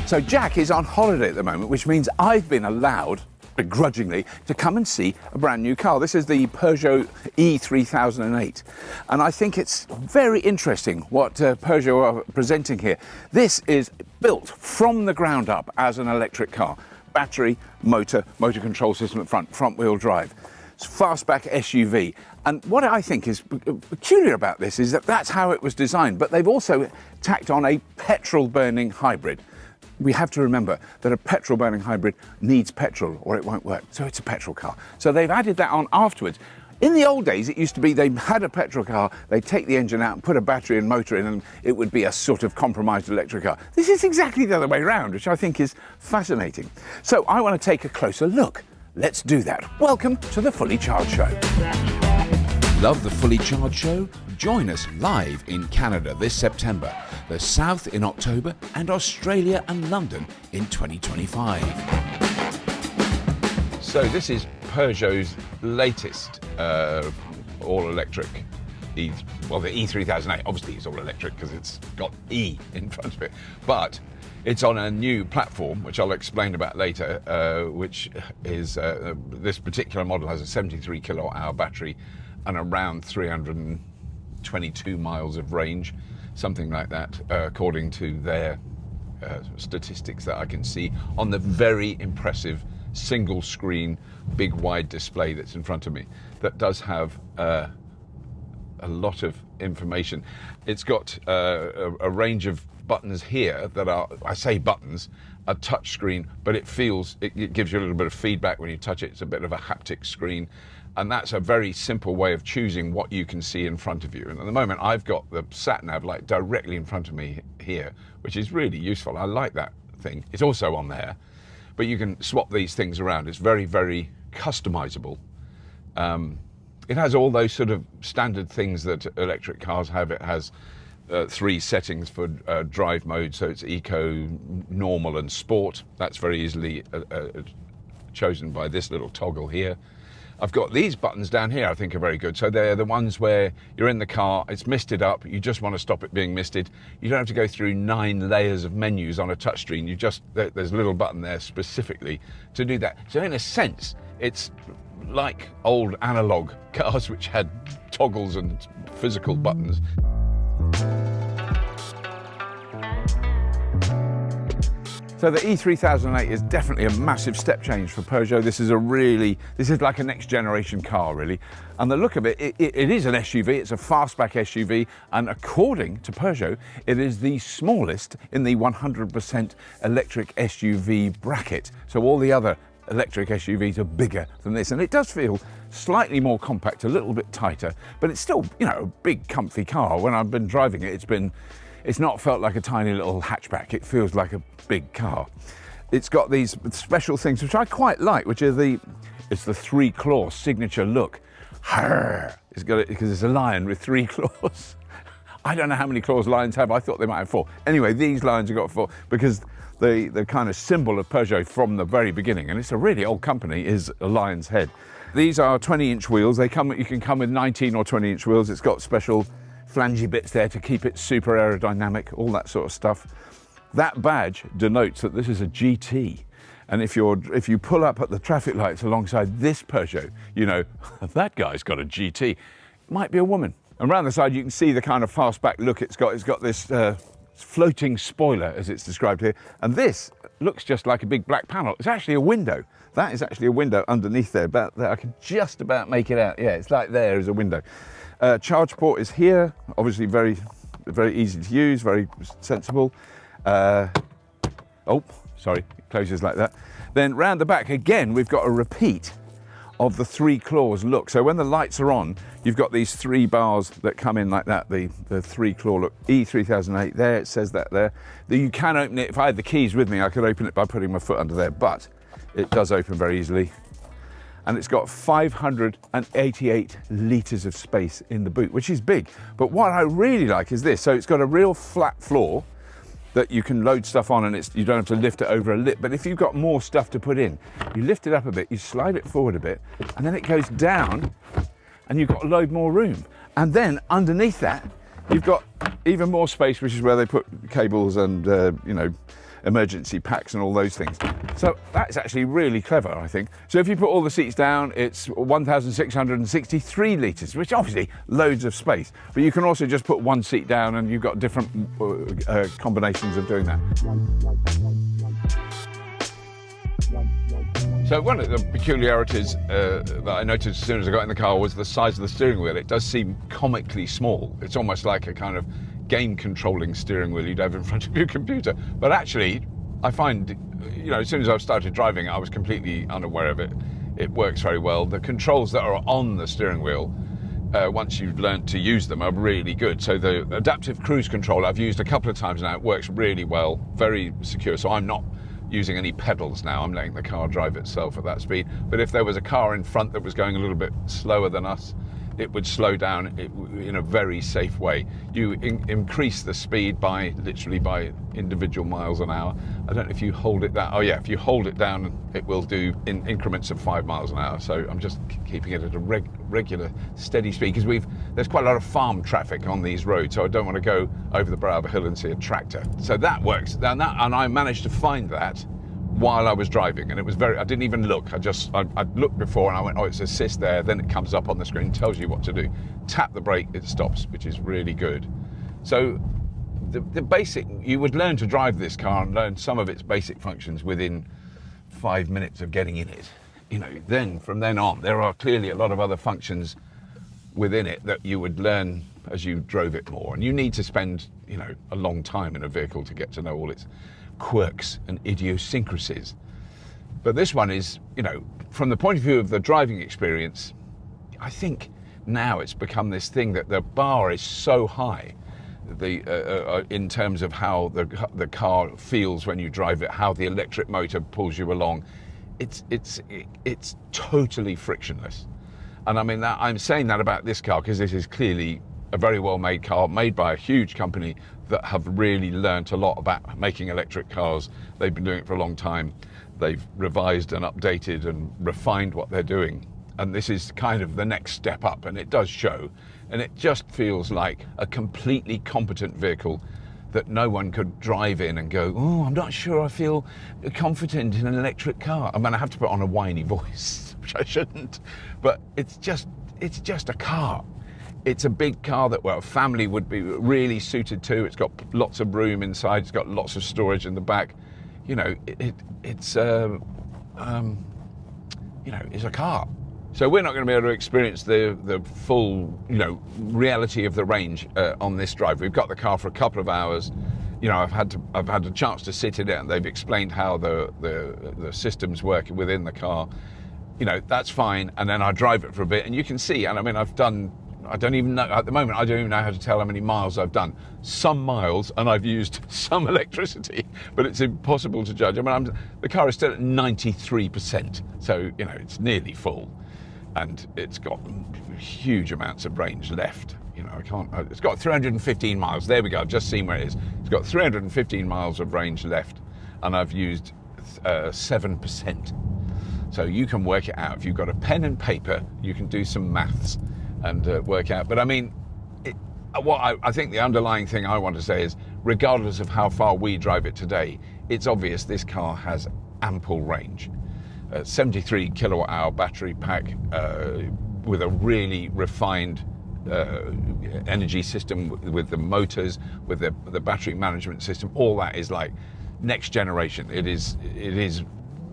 So Jack is on holiday at the moment, which means I've been allowed, begrudgingly, to come and see a brand new car. This is the Peugeot E3008, and I think it's very interesting what Peugeot are presenting here. This is built from the ground up as an electric car. Battery, motor control system at front wheel drive. It's fastback SUV. And what I think is peculiar about this is that that's how it was designed, but they've also tacked on a petrol-burning hybrid. We have to remember that a petrol-burning hybrid needs petrol or it won't work, so it's a petrol car. So they've added that on afterwards. In the old days, it used to be they had a petrol car, they'd take the engine out and put a battery and motor in, and it would be a sort of compromised electric car. This is exactly the other way around, which I think is fascinating. So I want to take a closer look. Let's do that. Welcome to the Fully Charged Show. Love the Fully Charged Show? Join us live in Canada this September, the South in October, and Australia and London in 2025. So this is Peugeot's latest all-electric the E3008. Obviously it's all electric because it's got E in front of it, but it's on a new platform, which I'll explain about later, which is this particular model has a 73 kilowatt-hour battery and around 322 miles of range, something like that, according to their statistics that I can see on the very impressive single screen, big wide display that's in front of me, that does have a lot of information. It's got a range of buttons here that are, I say buttons, a touch screen, but it gives you a little bit of feedback when you touch it. It's a bit of a haptic screen, and that's a very simple way of choosing what you can see in front of you. And at the moment I've got the sat-nav like directly in front of me here, which is really useful. I like that thing. It's also on there, but you can swap these things around. It's very, very customizable. It has all those sort of standard things that electric cars have. It has 3 settings for drive mode, so it's eco, normal and sport. That's very easily chosen by this little toggle here. I've got these buttons down here I think are very good. So they're the ones where you're in the car, it's misted up, you just want to stop it being misted. You don't have to go through 9 layers of menus on a touchscreen. There's a little button there specifically to do that. So in a sense, it's like old analog cars which had toggles and physical buttons. So the E3008 is definitely a massive step change for Peugeot. This is like a next generation car, really. And the look of it, it is an SUV, it's a fastback SUV, and according to Peugeot, it is the smallest in the 100% electric SUV bracket. So all the other electric SUVs are bigger than this, and it does feel slightly more compact, a little bit tighter, but it's still, you know, a big comfy car. When I've been driving it, it's not felt like a tiny little hatchback. It feels like a big car. It's got these special things which I quite like, which are it's the 3-claw signature look. It's got it because it's a lion with 3 claws. I don't know how many claws lions have. I thought they might have 4. Anyway, these lions have got 4 because the kind of symbol of Peugeot from the very beginning, and it's a really old company, is a lion's head. These are 20-inch wheels. You can come with 19 or 20-inch wheels. It's got special flangy bits there to keep it super aerodynamic, all that sort of stuff. That badge denotes that this is a GT. And if you pull up at the traffic lights alongside this Peugeot, you know, that guy's got a GT. It might be a woman. And around the side you can see the kind of fastback look it's got. It's got this floating spoiler, as it's described here. And this looks just like a big black panel. It's actually a window. That is actually a window underneath there. About there, I can just about make it out. Yeah, it's like there is a window. Charge port is here. Obviously very, very easy to use, very sensible. Oh, sorry, it closes like that. Then round the back again, we've got a repeat of the 3 claws look. So when the lights are on, you've got these 3 bars that come in like that, the 3 claw look. E3008 there, it says that there. You can open it. If I had the keys with me, I could open it by putting my foot under there, but it does open very easily. And it's got 588 litres of space in the boot, which is big. But what I really like is this. So it's got a real flat floor that you can load stuff on, and you don't have to lift it over a lip. But if you've got more stuff to put in, you lift it up a bit, you slide it forward a bit, and then it goes down, and you've got a load more room. And then underneath that, you've got even more space, which is where they put cables and emergency packs and all those things. So that's actually really clever, I think. So if you put all the seats down, it's 1,663 litres, which obviously loads of space. But you can also just put one seat down and you've got different combinations of doing that. So one of the peculiarities that I noticed as soon as I got in the car was the size of the steering wheel. It does seem comically small. It's almost like a kind of game controlling steering wheel you'd have in front of your computer. But actually, I find, you know, as soon as I've started driving it, I was completely unaware of it. It works very well. The controls that are on the steering wheel, once you've learnt to use them, are really good. So the adaptive cruise control I've used a couple of times now. It works really well, very secure. So I'm not using any pedals now. I'm letting the car drive itself at that speed. But if there was a car in front that was going a little bit slower than us, it would slow down in a very safe way. You increase the speed by literally by individual miles an hour. I don't know if you hold it down. Oh yeah, if you hold it down, it will do in increments of 5 miles an hour. So I'm just keeping it at a regular, steady speed, because there's quite a lot of farm traffic on these roads, so I don't want to go over the brow of a hill and see a tractor. So that works. And I managed to find that while I was driving, and it was I didn't even look. I looked before and I went, oh, it's assist there. Then it comes up on the screen, tells you what to do. Tap the brake, it stops, which is really good. So the basic, you would learn to drive this car and learn some of its basic functions within 5 minutes of getting in it. You know, then from then on, there are clearly a lot of other functions within it that you would learn as you drove it more. And you need to spend, you know, a long time in a vehicle to get to know all its quirks and idiosyncrasies. But this one is, you know, from the point of view of the driving experience, I think now it's become this thing that the bar is so high, in terms of how the car feels when you drive it, how the electric motor pulls you along. It's totally frictionless. And I mean, I'm saying that about this car because this is clearly a very well-made car, made by a huge company that have really learnt a lot about making electric cars. They've been doing it for a long time. They've revised and updated and refined what they're doing. And this is kind of the next step up, and it does show. And it just feels like a completely competent vehicle that no one could drive in and go, oh, I'm not sure I feel confident in an electric car. I mean, I have to put on a whiny voice, which I shouldn't, but it's just a car. It's a big car that, well, a family would be really suited to. It's got lots of room inside. It's got lots of storage in the back. You know, it's a car. So we're not going to be able to experience the full, you know, reality of the range on this drive. We've got the car for a couple of hours. You know, I've had a chance to sit in it, and they've explained how the systems work within the car. You know, that's fine. And then I drive it for a bit, and you can see. And I mean, I don't even know, at the moment, I don't even know how to tell how many miles I've done. Some miles, and I've used some electricity, but it's impossible to judge. I mean, the car is still at 93%, so, you know, it's nearly full. And it's got huge amounts of range left. You know, it's got 315 miles. There we go, I've just seen where it is. It's got 315 miles of range left, and I've used 7%. So you can work it out. If you've got a pen and paper, you can do some maths and work out. But I mean, I think the underlying thing I want to say is, regardless of how far we drive it today, it's obvious this car has ample range. 73 kilowatt hour battery pack with a really refined energy system with the motors, with the battery management system. All that is like next generation. It is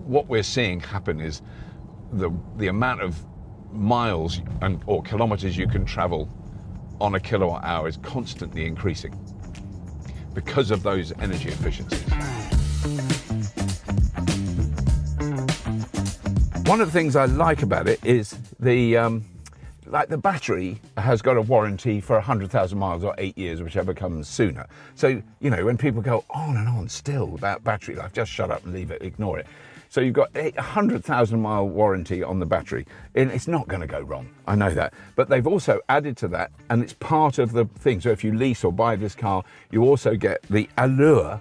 what we're seeing happen is the amount of miles or kilometers you can travel on a kilowatt hour is constantly increasing because of those energy efficiencies. One of the things I like about it is the battery has got a warranty for 100,000 miles or 8 years, whichever comes sooner. So, you know, when people go on and on still about battery life, just shut up and leave it, ignore it. So you've got a 100,000 mile warranty on the battery, and it's not going to go wrong. I know that. But they've also added to that, and it's part of the thing. So if you lease or buy this car, you also get the Allure.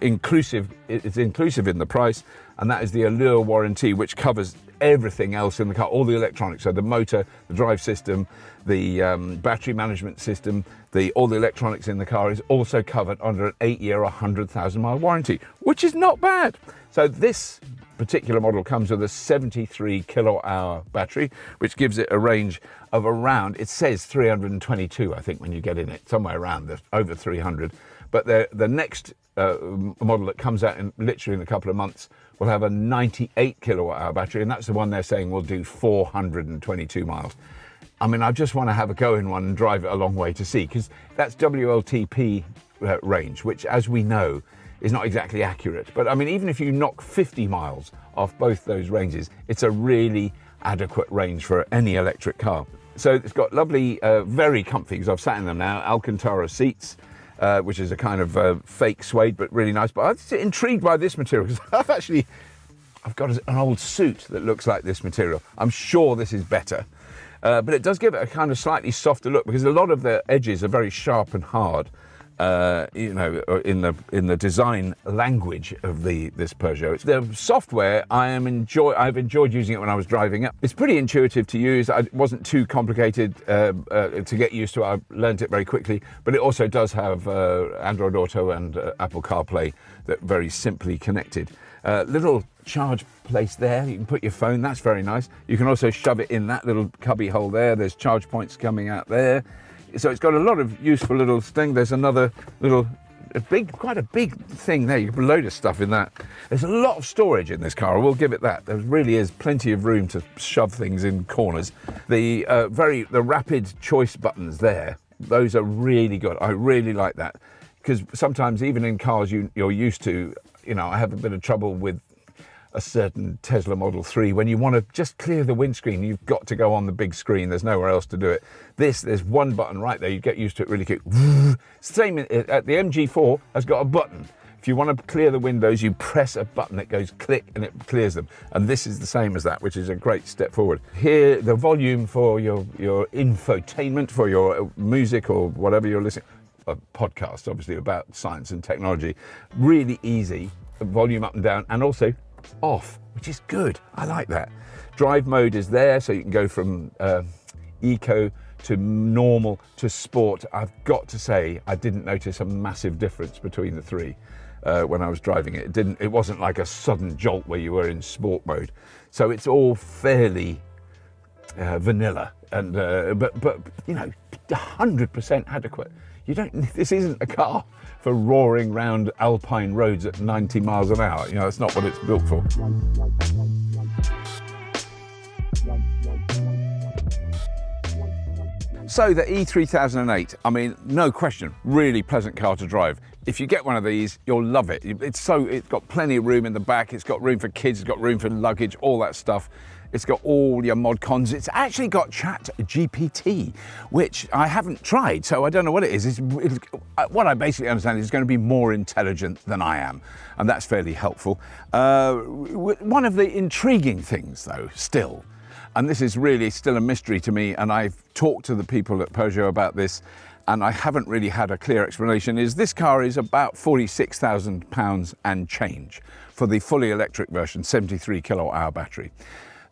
Inclusive. It's inclusive in the price, and that is the Allure warranty, which covers everything else in the car, all the electronics, so the motor, the drive system, the battery management system, all the electronics in the car is also covered under an 8-year, 100,000-mile warranty, which is not bad. So this particular model comes with a 73 kilowatt-hour battery, which gives it a range of around, it says 322, I think, when you get in it, somewhere around over 300. But the next model that comes out literally in a couple of months will have a 98 kilowatt-hour battery, and that's the one they're saying will do 422 miles. I mean, I just want to have a go in one and drive it a long way to see, because that's WLTP range, which, as we know, is not exactly accurate. But I mean, even if you knock 50 miles off both those ranges, it's a really adequate range for any electric car. So it's got lovely, very comfy, because I've sat in them now, Alcantara seats, which is a kind of fake suede, but really nice. But I'm intrigued by this material, because I've got an old suit that looks like this material. I'm sure this is better. But it does give it a kind of slightly softer look, because a lot of the edges are very sharp and hard. You know, in the design language of this Peugeot. The software, I've enjoyed using it when I was driving it. It's pretty intuitive to use. It wasn't too complicated to get used to. I learned it very quickly, but it also does have Android Auto and Apple CarPlay that very simply connected. Little charge place there. You can put your phone. That's very nice. You can also shove it in that little cubby hole there. There's charge points coming out there. So it's got a lot of useful little thing. There's another quite a big thing there. You can put a load of stuff in that. There's a lot of storage in this car, I will give it that. There really is plenty of room to shove things in corners. The rapid choice buttons there, those are really good. I really like that, because sometimes even in cars you're used to, you know, I have a bit of trouble with a certain Tesla Model 3, when you want to just clear the windscreen, you've got to go on the big screen. There's nowhere else to do it. There's one button right there. You get used to it really quick. Same at the MG4 has got a button. If you want to clear the windows, you press a button, it goes click and it clears them. And this is the same as that, which is a great step forward. Here, the volume for your infotainment, for your music or whatever you're listening, a podcast obviously about science and technology, really easy, volume up and down, and also off, which is good. I like that. Drive mode is there, so you can go from eco to normal to sport. I've got to say, I didn't notice a massive difference between the three when I was driving it. It wasn't like a sudden jolt where you were in sport mode. So it's all fairly vanilla, and but you know, 100% adequate. This isn't a car for roaring round alpine roads at 90 miles an hour. You know, that's not what it's built for. So the E3008, I mean, no question, really pleasant car to drive. If you get one of these, you'll love it. It's got plenty of room in the back. It's got room for kids. It's got room for luggage, all that stuff. It's got all your mod cons. It's actually got Chat GPT, which I haven't tried, so I don't know what it is. What I basically understand is it's going to be more intelligent than I am, and that's fairly helpful. One of the intriguing things, though, still, and this is really still a mystery to me, and I've talked to the people at Peugeot about this, and I haven't really had a clear explanation, is this car is about £46,000 and change for the fully electric version, 73 kilowatt-hour battery.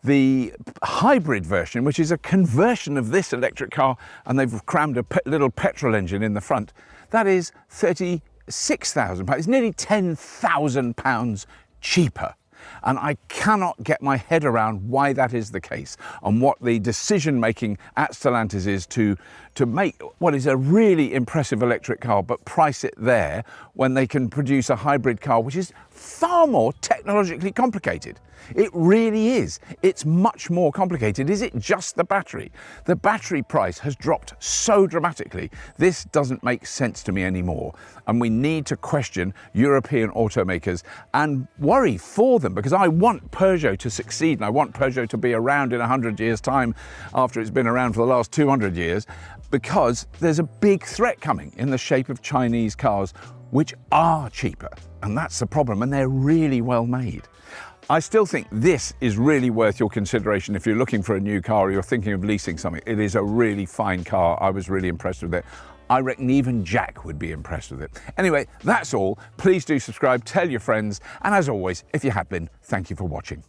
The hybrid version, which is a conversion of this electric car, and they've crammed a little petrol engine in the front, that is £36,000. It's nearly £10,000 cheaper. And I cannot get my head around why that is the case, and what the decision making at Stellantis is to make what is a really impressive electric car but price it there when they can produce a hybrid car which is far more technologically complicated. It really is. It's much more complicated. Is it just the battery? The battery price has dropped so dramatically. This doesn't make sense to me anymore. And we need to question European automakers and worry for them, because I want Peugeot to succeed, and I want Peugeot to be around in 100 years' time after it's been around for the last 200 years, because there's a big threat coming in the shape of Chinese cars, which are cheaper. And that's the problem, and they're really well made. I still think this is really worth your consideration if you're looking for a new car or you're thinking of leasing something. It is a really fine car. I was really impressed with it. I reckon even Jack would be impressed with it. Anyway, that's all. Please do subscribe, tell your friends, and as always, if you have been, thank you for watching.